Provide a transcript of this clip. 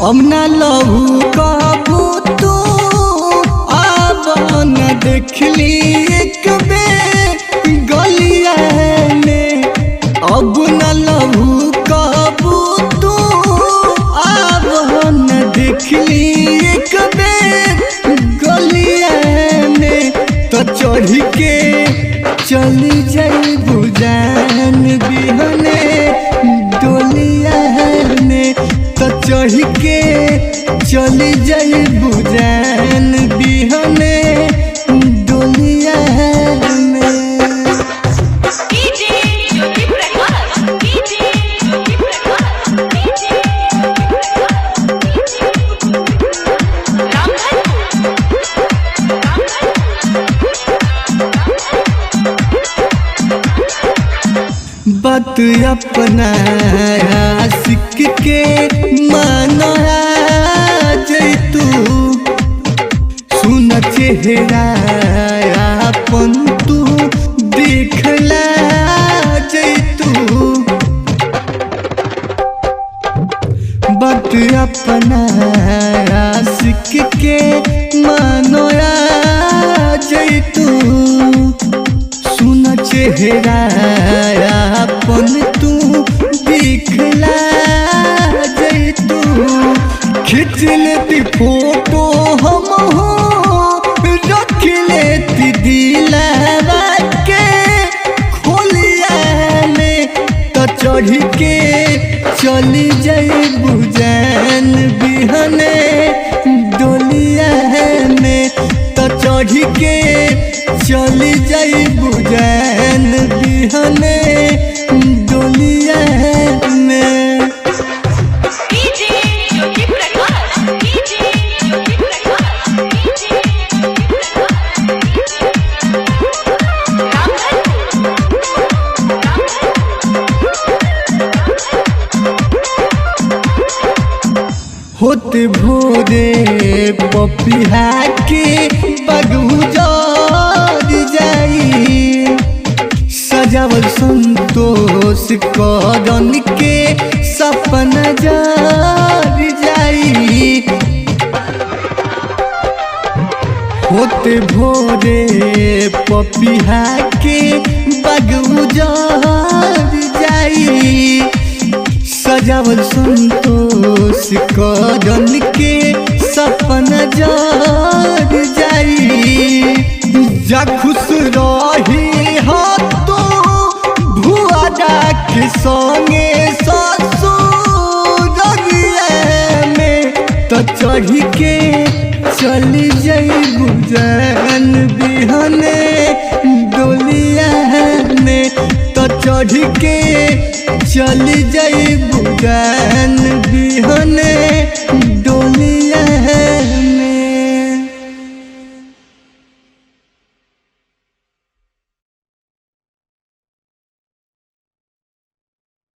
हम ना लहू कबू तू अब न देखली एक बेर गलिया में। अब न लहू कबू तू अब न देखली एक बेर गलिया में। तो चढ़ के चली जाई बुझान बिहने डोलिया में। तो चढ़ के चली जाई बुझान बिहने डोलिया में। बात अपना आशिक के माना जैतू। सुन चेहरा अपन तू देखला जैतू। बात अपना आशिक के मानो जैतू। सुन चेहरा अपन तू दिखला जैतू। खींच लेती फोटो हम हो रख लेती दिलवा के खोलिया में। तो चढ़ के चली जाई बुझान बिहने डोलिया में। तो चढ़ के चली जाई बुझान बिहने डोलिया में। होते भोरे पपिहा के बगुजार जाई। सजावल संतोष करन के सपना जार जाई। होते भोरे पपिहा के बगुजार जाई। सजावल संतोष करन के सपना जार जाई। जा खुश रही हो तो भुआडा के संगे ससुर में। तो चढ़ के चली जाई बुझान बिहने डोलिया में। तो चढ़ के चली जाई बुझान